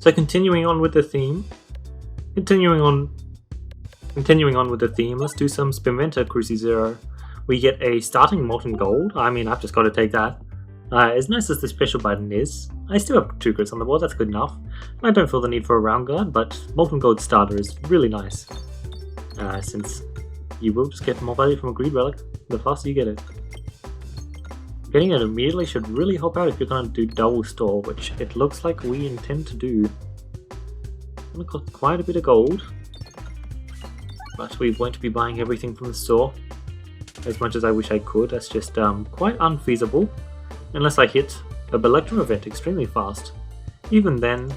So continuing on with the theme, let's do some Spinventor Cruci Zero. We get a starting molten gold. I mean, I've just got to take that. As nice as the special button is, I still have 2 crits on the board, that's good enough. I don't feel the need for a round guard, but molten gold starter is really nice. Since you will just get more value from a greed relic the faster you get it. Getting it immediately should really help out if you're going to do double store, which it looks like we intend to do. I'm going to cost quite a bit of gold, but we won't be buying everything from the store as much as I wish I could. That's just quite unfeasible unless I hit a Belectrum event extremely fast. Even then,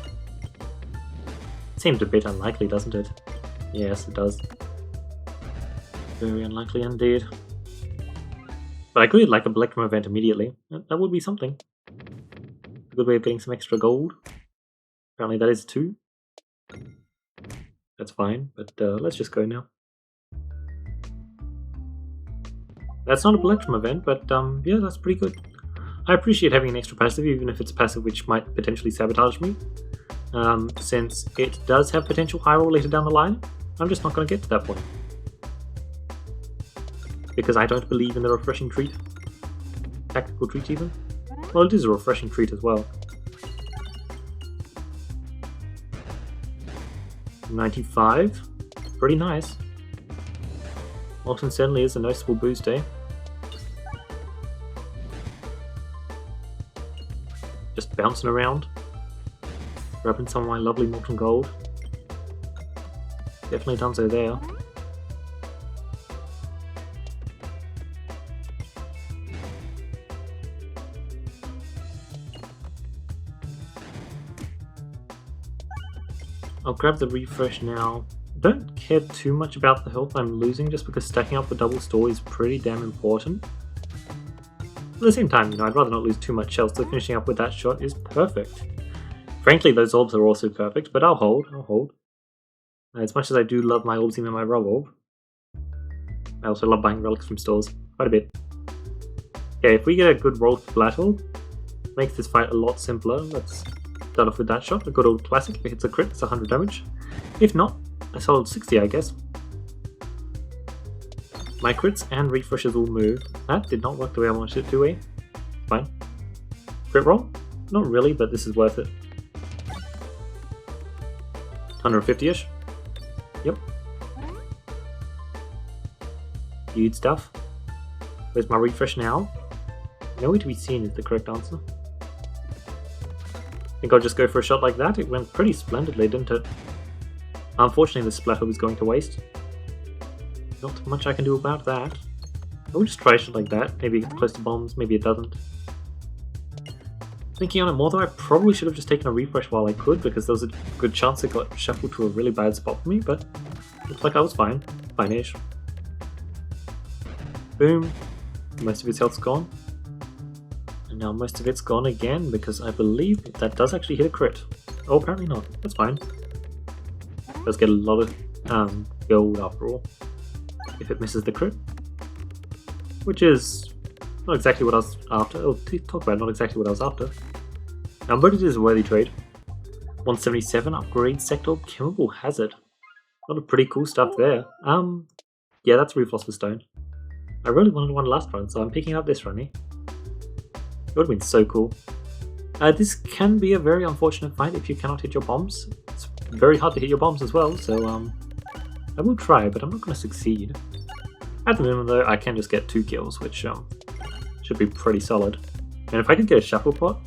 it seems a bit unlikely, doesn't it? Yes, it does. Very unlikely indeed. But I could like a Belectrum event immediately. That would be something. A good way of getting some extra gold. Apparently that is 2. That's fine, but let's just go now. That's not a Belectrum event, but yeah, that's pretty good. I appreciate having an extra passive, even if it's a passive which might potentially sabotage me. Since it does have potential high roll later down the line, I'm just not going to get to that point. Because I don't believe in the refreshing treat. Tactical treat even. Well, it is a refreshing treat as well. 95. Pretty nice. Molten certainly is a noticeable boost, eh? Just bouncing around. Grabbing some of my lovely molten gold. Definitely done so there. I'll grab the refresh now. Don't care too much about the health I'm losing just because stacking up the double store is pretty damn important. At the same time, I'd rather not lose too much health, so finishing up with that shot is perfect. Frankly, those orbs are also perfect, but I'll hold. As much as I do love my orbs and my rub orb, I also love buying relics from stores, quite a bit. Okay, if we get a good roll for Flat Orb, makes this fight a lot simpler. Let's start off with that shot, a good old classic. If it hits a crit, it's 100 damage. If not, a solid 60, I guess. My crits and refreshes will move. That did not work the way I wanted it to, eh? Fine. Crit roll? Not really, but this is worth it. 150-ish. Yep. Huge stuff. Where's my refresh now? Nowhere to be seen is the correct answer. I think I'll just go for a shot like that. It went pretty splendidly, didn't it? Unfortunately, the splatter was going to waste. Not much I can do about that. I'll just try a shot like that. Maybe it gets close to bombs, maybe it doesn't. Thinking on it more though, I probably should have just taken a refresh while I could, because there was a good chance it got shuffled to a really bad spot for me, but looks like I was fine. Fine-ish. Boom. Most of his health's gone. And now most of it's gone again, because I believe that does actually hit a crit. Oh, apparently not. That's fine. Does get a lot of gold after all, if it misses the crit. Which is not exactly what I was after. Oh, talk about not exactly what I was after. But it is a worthy trade. 177 upgrade Sector Chemical Hazard. A lot of pretty cool stuff there. Yeah, that's Refloss Stone. I really wanted one last run, so I'm picking up this run, eh? It would have been so cool. This can be a very unfortunate fight if you cannot hit your bombs. It's very hard to hit your bombs as well, so I will try, but I'm not going to succeed. At the minimum though, I can just get 2 kills, which should be pretty solid. And if I could get a Shuffle Pot,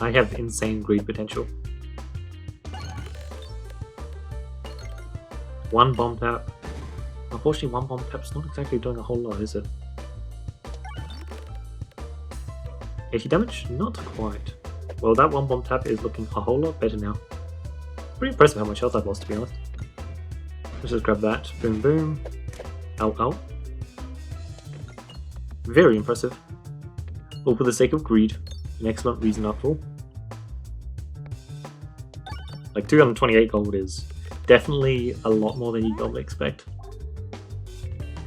I have insane greed potential. 1 bomb tap. Unfortunately, 1 bomb tap's not exactly doing a whole lot, is it? 80 damage? Not quite. Well, that 1 bomb tap is looking a whole lot better now. Pretty impressive how much health I've lost, to be honest. Let's just grab that. Boom, boom. Ow, ow. Very impressive. All for the sake of greed. An excellent reason after all. Like, 228 gold is definitely a lot more than you'd normally expect.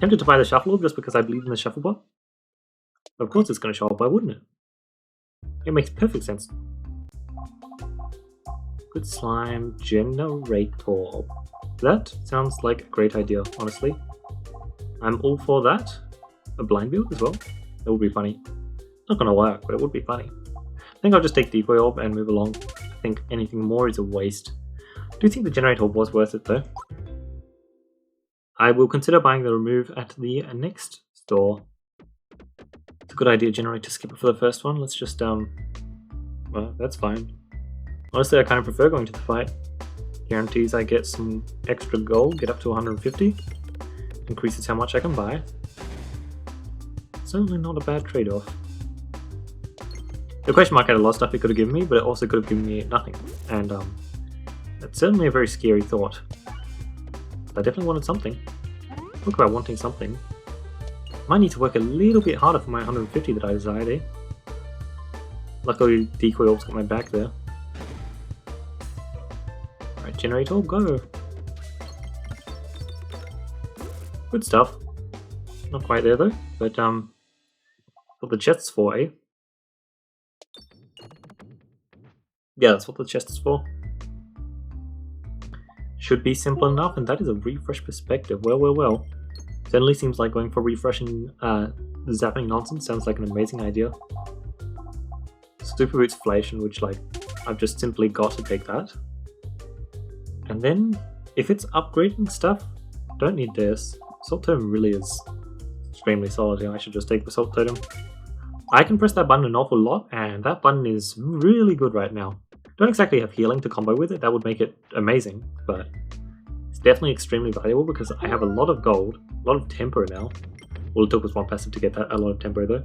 Tempted to buy the Shuffle Orb just because I believe in the Shuffle Bot. Of course it's going to show up, why wouldn't it? It makes perfect sense. liquid slime generator. That sounds like a great idea, honestly. I'm all for that. A blind build as well. That would be funny. Not gonna work, but it would be funny. I think I'll just take Decoy Orb and move along. I think anything more is a waste. I do think the generator was worth it though. I will consider buying the remove at the next store. It's a good idea generally to skip it for the first one. Let's just well, that's fine. Honestly, I kind of prefer going to the fight. Guarantees I get some extra gold, get up to 150. Increases how much I can buy. Certainly not a bad trade-off. The question mark had a lot of stuff it could have given me, but it also could have given me nothing. And that's certainly a very scary thought. I definitely wanted something. Talk about wanting something. Might need to work a little bit harder for my 150 that I desired, eh? Luckily, Decoy Orb's got my back there. Alright, Generator, go! Good stuff. Not quite there though, but what the chest's for, eh? Yeah, that's what the chest is for. Should be simple enough, and that is a refresh perspective. Well. Certainly seems like going for refreshing zapping nonsense sounds like an amazing idea. Super Bootflation, which like I've just simply got to take that. And then if it's upgrading stuff, don't need this. Salt Totem really is extremely solid here. I should just take the Salt Totem. I can press that button an awful lot, and that button is really good right now. Don't exactly have healing to combo with it, that would make it amazing, but it's definitely extremely valuable because I have a lot of gold, a lot of tempo now. Well, it took us one passive to get that, a lot of tempo though.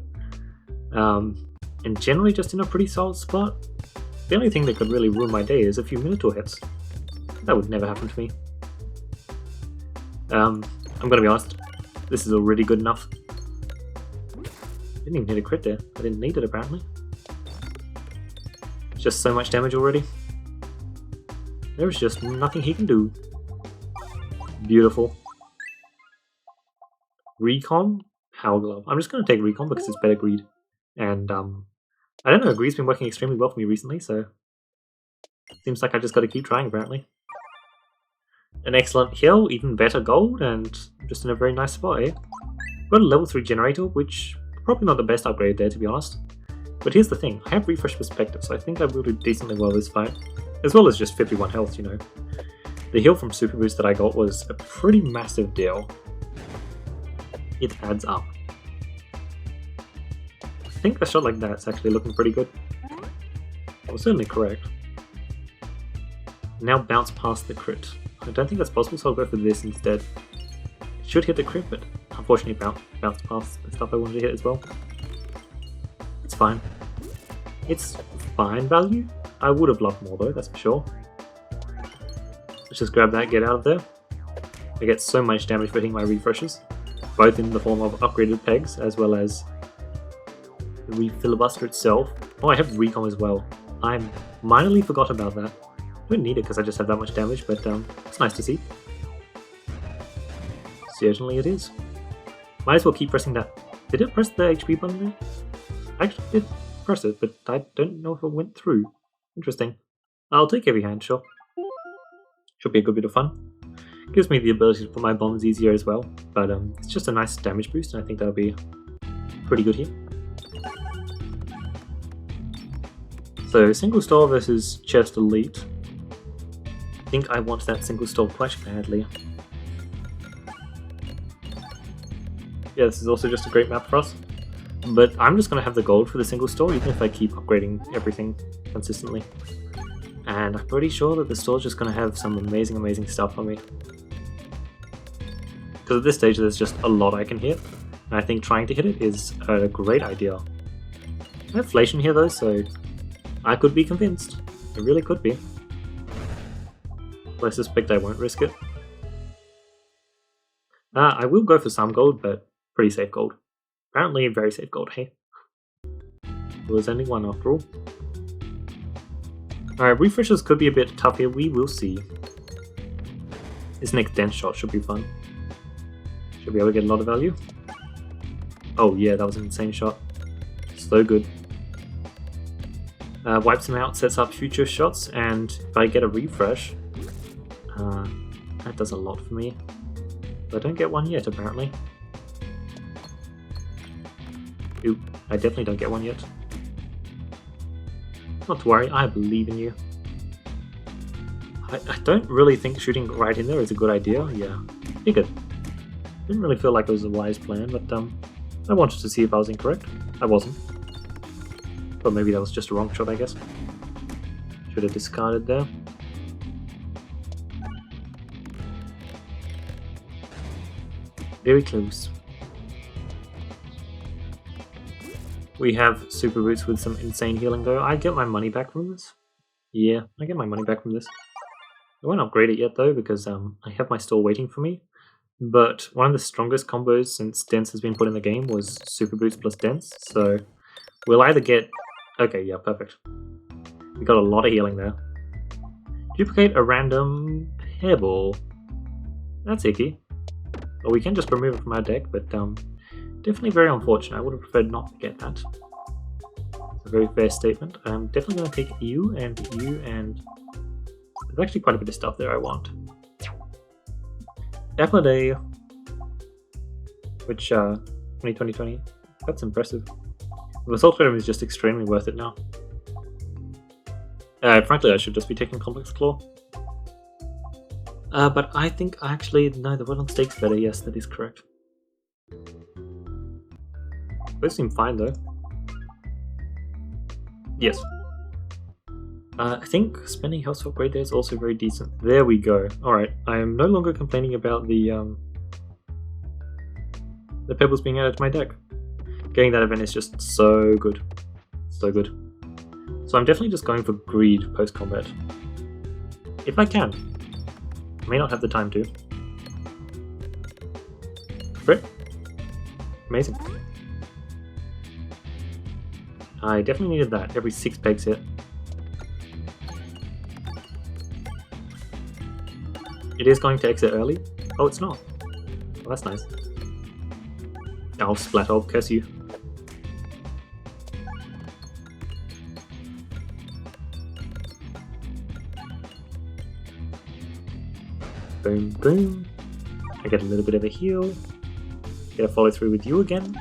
And generally just in a pretty solid spot. The only thing that could really ruin my day is a few Minotaur hits. That would never happen to me. I'm gonna be honest, this is already good enough. Didn't even hit a crit there. I didn't need it apparently. It's just so much damage already. There's just nothing he can do. Beautiful. Recon, Power Glove. I'm just gonna take Recon because it's better greed. And I don't know, greed's been working extremely well for me recently, so seems like I just gotta keep trying apparently. An excellent heal, even better gold, and just in a very nice spot here. Got a level 3 generator, which probably not the best upgrade there to be honest. But here's the thing, I have refresh perspective, so I think I will do decently well this fight. As well as just 51 health, you know. The heal from Super Boost that I got was a pretty massive deal. It adds up. I think a shot like that's actually looking pretty good. Well, certainly correct. Now bounce past the crit. I don't think that's possible, so I'll go for this instead. It should hit the crit, but unfortunately bounce past the stuff I wanted to hit as well. It's fine. It's fine value. I would have loved more though, that's for sure. Let's just grab that, get out of there. I get so much damage for hitting my refreshes, both in the form of upgraded pegs as well as the refilibuster itself. Oh, I have recon as well. I minorly forgot about that. I don't need it because I just have that much damage, but it's nice to see. Certainly it is. Might as well keep pressing that. Did it press the HP button there? I actually did press it, but I don't know if it went through. Interesting. I'll take Heavy Hand, sure. Should be a good bit of fun. Gives me the ability to put my bombs easier as well, but it's just a nice damage boost, and I think that'll be pretty good here. So, single store versus chest elite. I think I want that single store quite badly. Yeah, this is also just a great map for us. But I'm just going to have the gold for the single store, even if I keep upgrading everything consistently. And I'm pretty sure that the store's just going to have some amazing stuff for me. Because at this stage there's just a lot I can hit, and I think trying to hit it is a great idea. I have Flation here though, so I could be convinced. I really could be. But I suspect I won't risk it. I will go for some gold, but pretty safe gold. Apparently very safe gold, hey? There was only one after all. Alright, refreshers could be a bit tough here, we will see. This next dense shot should be fun. Should be able to get a lot of value. Oh yeah, that was an insane shot. So good. Wipes them out, sets up future shots, and if I get a refresh, that does a lot for me. But I don't get one yet, apparently. Ooh, I definitely don't get one yet. Not to worry, I believe in you. I don't really think shooting right in there is a good idea. Yeah, figured. Didn't really feel like it was a wise plan, but I wanted to see if I was incorrect. I wasn't. But maybe that was just a wrong shot, I guess. Should have discarded there. Very close. We have super boots with some insane healing though. I get my money back from this. Yeah, I get my money back from this. I won't upgrade it yet though because I have my store waiting for me. But one of the strongest combos since Dense has been put in the game was super boots plus Dense. So we'll either get... Okay, yeah, perfect. We got a lot of healing there. Duplicate a random hairball. That's icky. Well, we can just remove it from our deck, but definitely very unfortunate. I would have preferred not to get that. It's a very fair statement. I'm definitely going to take you, and there's actually quite a bit of stuff there I want. Apple a day, which 2020, that's impressive. The Assault Venom is just extremely worth it now. Frankly, I should just be taking Complex Claw. But I think actually, no, the Wetland Stake's better. Yes, that is correct. Those seem fine though. Yes. I think spending health to upgrade there is also very decent. There we go. Alright, I am no longer complaining about the pebbles being added to my deck. Getting that event is just so good. So good. So I'm definitely just going for greed post-combat. If I can. I may not have the time to. Crit. Amazing. I definitely needed that. Every 6 pegs hit. It is going to exit early. Oh, it's not. Well, that's nice. I'll splat, I'll curse you. Boom, boom. I get a little bit of a heal. Get a follow through with you again.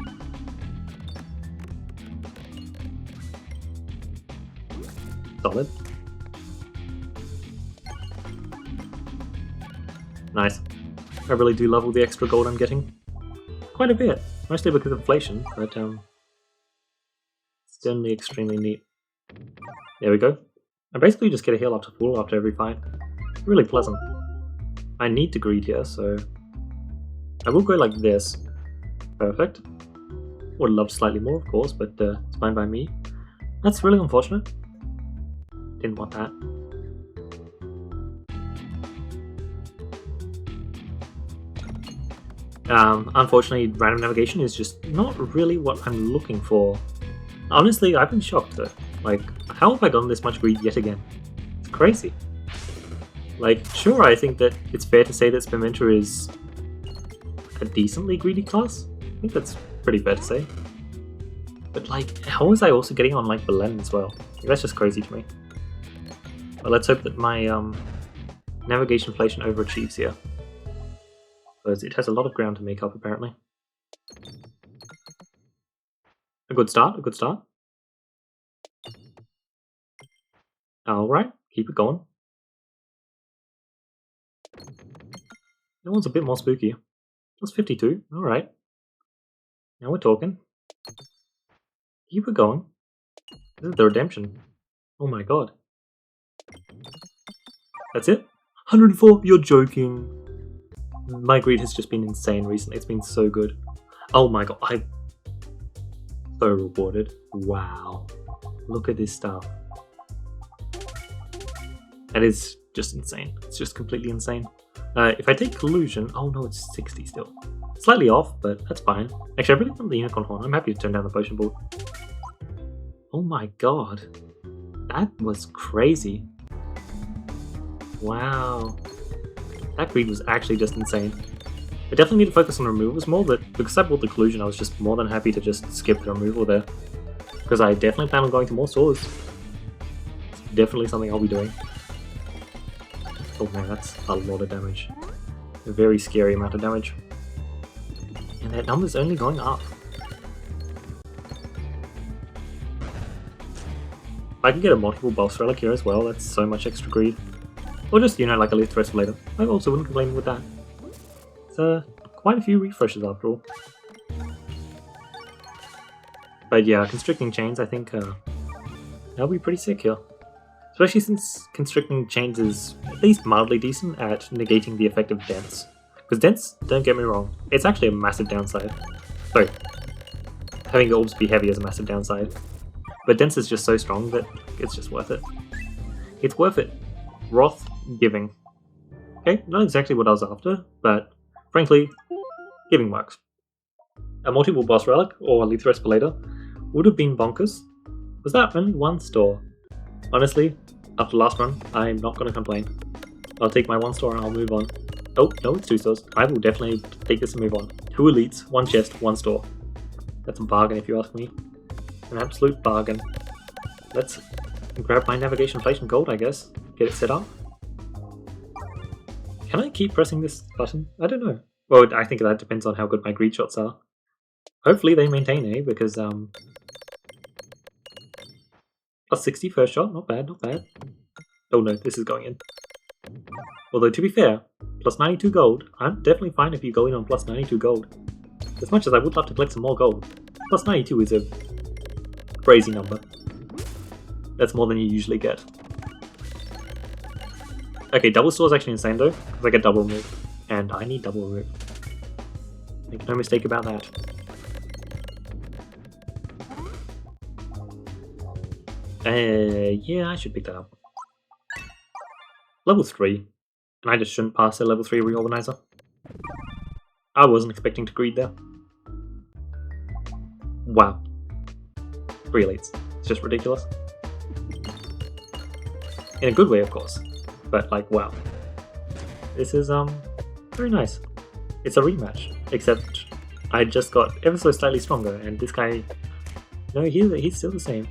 Solid. Nice. I really do love all the extra gold I'm getting. Quite a bit. Mostly because of inflation, but it's certainly extremely neat. There we go. I basically just get a heal up to full after every fight. Really pleasant. I need to greed here, so I will go like this. Perfect. Would have loved slightly more, of course, but it's fine by me. That's really unfortunate. Didn't want that. Unfortunately, random navigation is just not really what I'm looking for. Honestly, I've been shocked though. Like, how have I gotten this much greed yet again? It's crazy. Like, sure, I think that it's fair to say that Spinventor is a decently greedy class. I think that's pretty fair to say. But like, how was I also getting on like Peglin as well? Like, that's just crazy to me. But let's hope that my navigation inflation overachieves here. Because it has a lot of ground to make up, apparently. A good start, a good start. Alright, keep it going. That one's a bit more spooky. Plus 52, alright. Now we're talking. Keep it going. This is the redemption. Oh my god. That's it? 104? You're joking. My greed has just been insane recently. It's been so good. Oh my god, I'm so rewarded. Wow. Look at this stuff. That is just insane. It's just completely insane. If I take Collusion, oh no, it's 60 still. Slightly off, but that's fine. Actually, I really want the Unicorn Horn. I'm happy to turn down the potion board. Oh my god. That was crazy. Wow. That greed was actually just insane. I definitely need to focus on removals more, but because I bought the Collusion, I was just more than happy to just skip the removal there. Because I definitely plan on going to more stores. definitely something I'll be doing. Oh man, that's a lot of damage. A very scary amount of damage. And that number's only going up. I can get a multiple boss relic here as well, that's so much extra greed. Or just, you know, like a Elite Threat later. I also wouldn't complain with that. So, quite a few refreshes after all. But yeah, Constricting Chains, I think that'll be pretty sick here. Especially since Constricting Chains is at least mildly decent at negating the effect of Dense. Because Dense, don't get me wrong, it's actually a massive downside. Sorry, having the orbs be heavy is a massive downside. But Dense is just so strong that it's just worth it. It's worth it. Wrath Giving. Okay, not exactly what I was after, but frankly, Giving works. A multiple boss relic, or Lethal Espalator, would have been bonkers. Was that only one store? Honestly, after last run, I'm not going to complain. I'll take my one store and I'll move on. Oh, no, it's 2 stores. I will definitely take this and move on. 2 elites, 1 chest, 1 store. That's a bargain if you ask me. An absolute bargain. Let's grab my Navigation Inflation Gold, I guess. Get it set up. Can I keep pressing this button? I don't know. Well, I think that depends on how good my greed shots are. Hopefully they maintain, eh? Because, plus 60 first shot, not bad, not bad. Oh no, this is going in. Although, to be fair, plus 92 gold, I'm definitely fine if you go in on plus 92 gold. As much as I would love to collect some more gold, plus 92 is a crazy number. That's more than you usually get. Okay, double store is actually insane though, because I get double remove. And I need double remove. Make no mistake about that. Yeah, I should pick that up. Level 3. And I just shouldn't pass a level 3 reorganizer. I wasn't expecting to greed there. Wow. 3 elites. It's just ridiculous. In a good way, of course. But, like, wow. This is, very nice. It's a rematch. Except, I just got ever so slightly stronger, and this guy... No, he's still the same.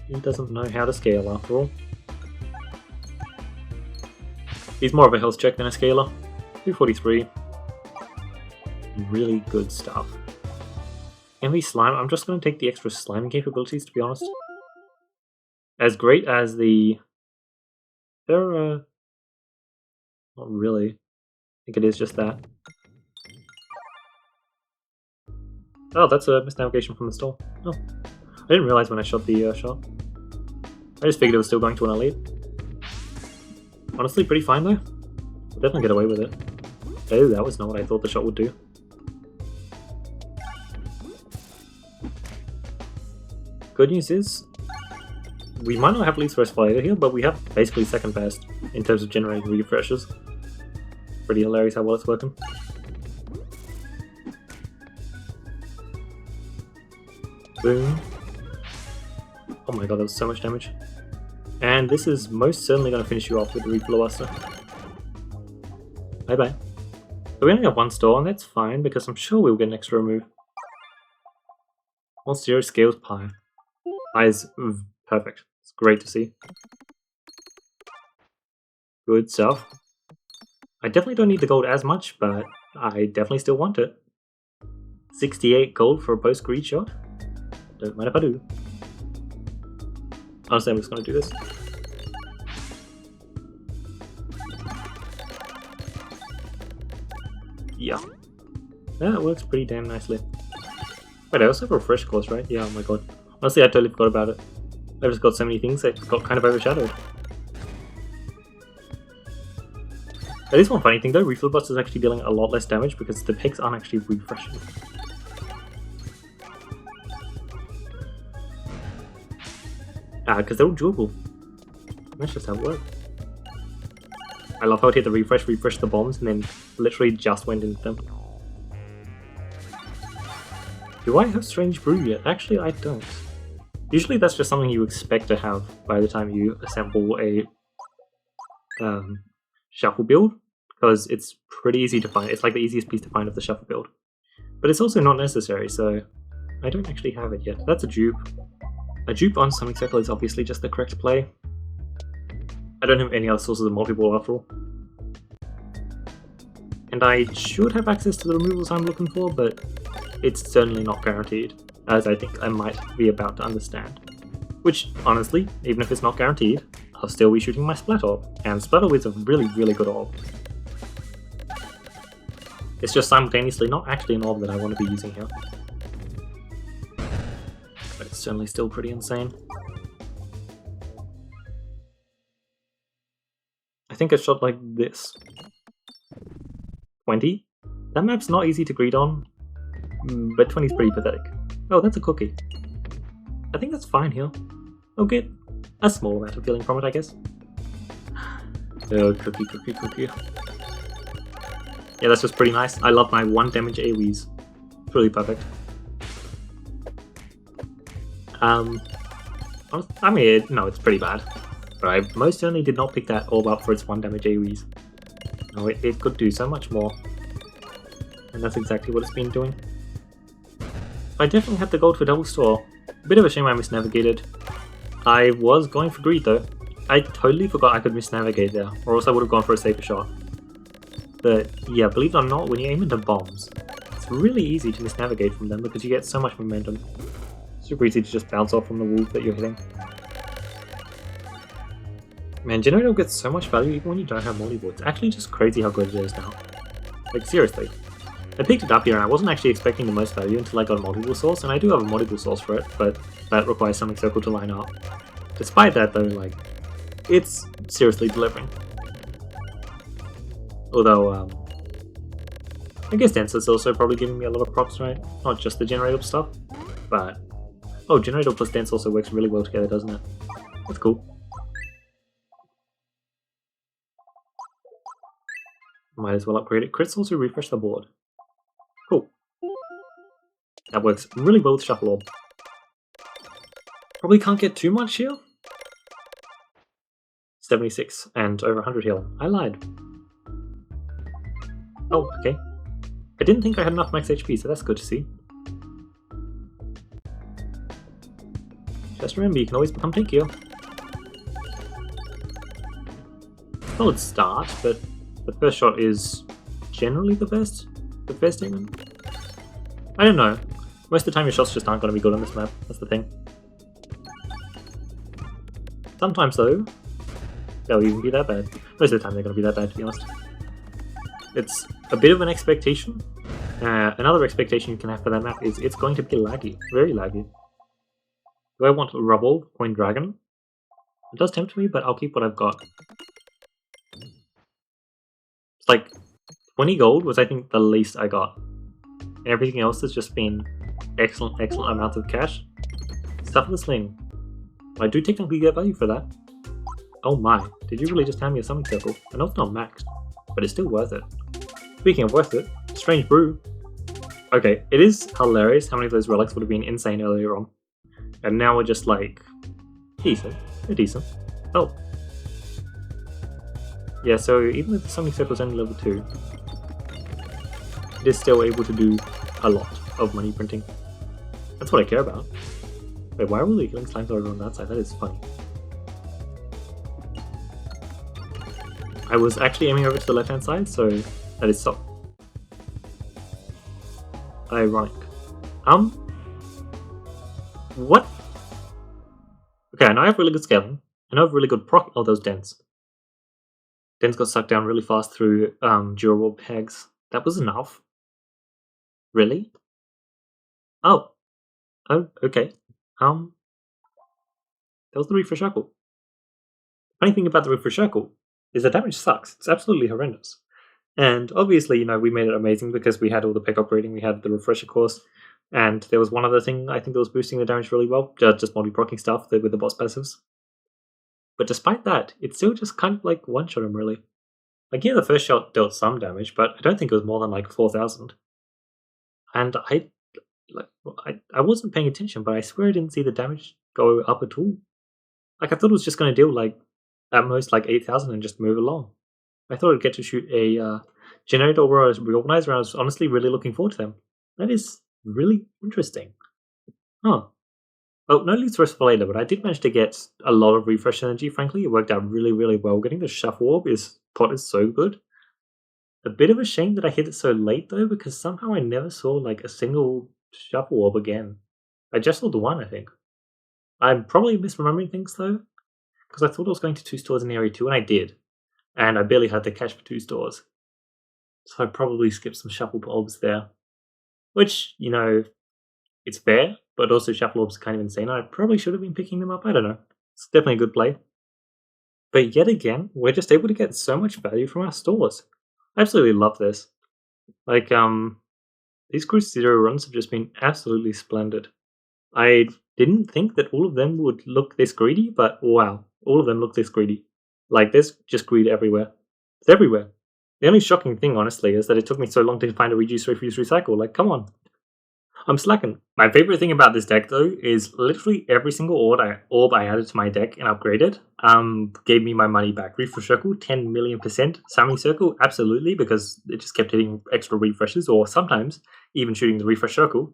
He doesn't know how to scale, after all. He's more of a health check than a scaler. 243. Really good stuff. Envy Slime, I'm just going to take the extra sliming capabilities, to be honest. As great as the... They're, not really. I think it is just that. Oh, that's a misnavigation from the store. Oh. I didn't realize when I shot the shot. I just figured it was still going to an elite. Honestly, pretty fine though. I'll definitely get away with it. Oh, that was not what I thought the shot would do. Good news is, we might not have least first fighter here, but we have basically second best in terms of generating refreshes. Pretty hilarious how well it's working. Boom. Oh my god, that was so much damage. And this is most certainly going to finish you off with the Refill Buster. Bye bye. So we only have 1 store, and that's fine because I'm sure we'll get an extra remove. All 0 scales pie. Pie is perfect. It's great to see. Good stuff. I definitely don't need the gold as much, but I definitely still want it. 68 gold for a post-greed shot? Don't mind if I do. Honestly, I'm just going to do this. Yeah. That works pretty damn nicely. Wait, I also have a refresh course, right? Yeah, oh my god. Honestly, I totally forgot about it. I just got so many things that got kind of overshadowed. That is one funny thing though, Refill Buster is actually dealing a lot less damage because the pegs aren't actually refreshing. Because they're all durable. That's just how it works. I love how it hit the refresh the bombs, and then literally just went into them. Do I have Strange Brew yet? Actually, I don't. Usually that's just something you expect to have by the time you assemble a shuffle build, because it's pretty easy to find. It's like the easiest piece to find of the shuffle build. But it's also not necessary, so I don't actually have it yet. That's a dupe. A dupe on Sonic Circle is obviously just the correct play. I don't have any other sources of multi-ball after all. And I should have access to the removals I'm looking for, but it's certainly not guaranteed, as I think I might be about to understand. Which, honestly, even if it's not guaranteed, I'll still be shooting my Splat Orb, and Splat Orb is a really, really good orb. It's just simultaneously not actually an orb that I want to be using here. But it's certainly still pretty insane. I think a shot like this. 20? That map's not easy to greet on, but 20 is pretty pathetic. Oh, that's a cookie. I think that's fine here. I'll get a small amount of feeling from it, I guess. Oh, cookie, cookie, cookie. Yeah, that's just pretty nice. I love my 1 damage AoEs. It's really perfect. I mean, no, it's pretty bad. But I most certainly did not pick that orb up for its 1 damage AoEs. No, it could do so much more. And that's exactly what it's been doing. I definitely had the gold for double store. Bit of a shame I misnavigated. I was going for greed though. I totally forgot I could misnavigate there, or else I would have gone for a safer shot. But yeah, believe it or not, when you aim into bombs, it's really easy to misnavigate from them because you get so much momentum. Super easy to just bounce off from the wall that you're hitting. Man, Generator gets so much value even when you don't have multi-ball. It's actually just crazy how good it is now. Like, seriously. I picked it up here and I wasn't actually expecting the most value until I got a multi-ball source, and I do have a multi-ball source for it, but that requires Sonic Circle to line up. Despite that though, like, it's seriously delivering. Although, I guess Dancer's also probably giving me a lot of props, right? Not just the Generator stuff, but... Oh, Generator plus Dance also works really well together, doesn't it? That's cool. Might as well upgrade it. Crits also refresh the board. Cool. That works really well with Shuffle Orb. Probably can't get too much here. 76 and over 100 heal. I lied. Oh, okay. I didn't think I had enough max HP, so that's good to see. Just remember, you can always become tankier. Solid start, but the first shot is generally the best statement. I don't know. Most of the time your shots just aren't going to be good on this map, that's the thing. Sometimes though, they'll even be that bad. Most of the time they're going to be that bad, to be honest. It's a bit of an expectation. Another expectation you can have for that map is it's going to be laggy, very laggy. Do I want Rubble, Coin Dragon? It does tempt me, but I'll keep what I've got. It's like 20 gold was I think the least I got. And everything else has just been excellent amounts of cash. Stuff in the sling. I do technically get value for that. Oh my, did you really just hand me a Sonic Circle? I know it's not maxed, but it's still worth it. Speaking of worth it, Strange Brew. Okay, it is hilarious how many of those relics would have been insane earlier on. And now we're just like, decent, they're decent. Oh. Yeah, so even if the Sonic Circle is only level 2, it is still able to do a lot of money printing. That's what I care about. Wait, why are all the killing slimes over on that side? That is funny. I was actually aiming over to the left-hand side, so that is stop. Ironic. What? Okay, I know I have really good scaling. I know I have really good proc. Oh, those dents. Dents got sucked down really fast through durable pegs. That was enough. Really? Oh. Oh, okay. That was the refresh circle. Funny thing about the refresh circle is the damage sucks. It's absolutely horrendous. And obviously, you know, we made it amazing because we had all the pick upgrading, we had the refresher course, and there was one other thing I think that was boosting the damage really well, just multi-proccing stuff with the boss passives. But despite that, it's still just kind of like one-shot him really. Like, yeah, the first shot dealt some damage, but I don't think it was more than like 4,000. And I wasn't paying attention, but I swear I didn't see the damage go up at all. Like, I thought it was just going to deal like at most like 8,000 and just move along. I thought I'd get to shoot a generator or a reorganizer, and I was honestly really looking forward to them. That is really interesting. Huh. Oh, no leads rest for later, but I did manage to get a lot of refresh energy, frankly. It worked out really, really well. Getting the Shuffle Orb pot is so good. A bit of a shame that I hit it so late, though, because somehow I never saw, like, a single Shuffle Orb again. I just saw the one, I think. I'm probably misremembering things, though, because I thought I was going to 2 stores in Area 2, and I did. And I barely had the cash for 2 stores. So I probably skipped some Shuffle Orbs there. Which, it's fair, but also Shuffle Orbs are kind of insane. I probably should have been picking them up, I don't know. It's definitely a good play. But yet again, we're just able to get so much value from our stores. I absolutely love this. Like, these Cruise Zero runs have just been absolutely splendid. I didn't think that all of them would look this greedy, but wow, all of them look this greedy. Like, there's just greed everywhere. It's everywhere. The only shocking thing, honestly, is that it took me so long to find a reduce, refuse, recycle. Like, come on. I'm slacking. My favorite thing about this deck, though, is literally every single orb I added to my deck and upgraded gave me my money back. Refresh Circle, 10 million%. Summoning Circle, absolutely, because it just kept hitting extra refreshes, or sometimes even shooting the Refresh Circle.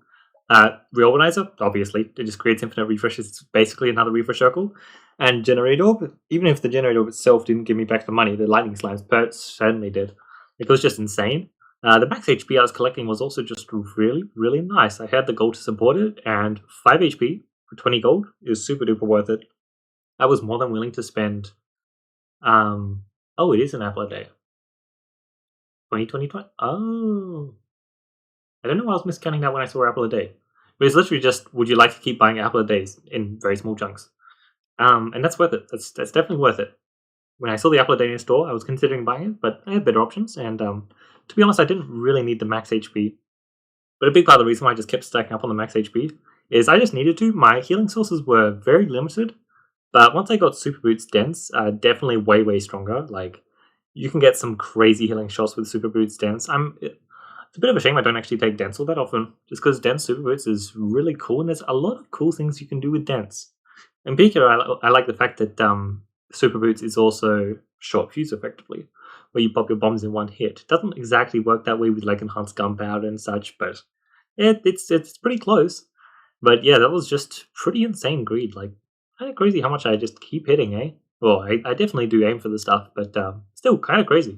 Reorganizer, obviously, it just creates infinite refreshes. It's basically another Refresh Circle. And Generate Orb, even if the Generate Orb itself didn't give me back the money, the Lightning Slimes certainly did. It was just insane. The max HP I was collecting was also just really, really nice. I had the gold to support it, and 5 HP for 20 gold is super duper worth it. I was more than willing to spend. Oh, it is an apple a day. 2020. Oh. I don't know why I was miscounting that when I saw apple a day. But it's literally just, would you like to keep buying apple a days in very small chunks? And that's worth it. That's definitely worth it. When I saw the apple a day in the store, I was considering buying it, but I had better options, and to be honest, I didn't really need the max HP. But a big part of the reason why I just kept stacking up on the max HP is I just needed to. My healing sources were very limited, but once I got Super Boots Dense, definitely way, way stronger. Like, you can get some crazy healing shots with Super Boots Dense. It's a bit of a shame I don't actually take Dense all that often, just because Dense Super Boots is really cool, and there's a lot of cool things you can do with Dense. In particular, I like the fact that Super Boots is also short fuse effectively, where you pop your bombs in one hit. It doesn't exactly work that way with like enhanced gunpowder and such, but it's pretty close. But yeah, that was just pretty insane greed. Like, kind of crazy how much I just keep hitting, eh? Well, I definitely do aim for the stuff, but still kind of crazy.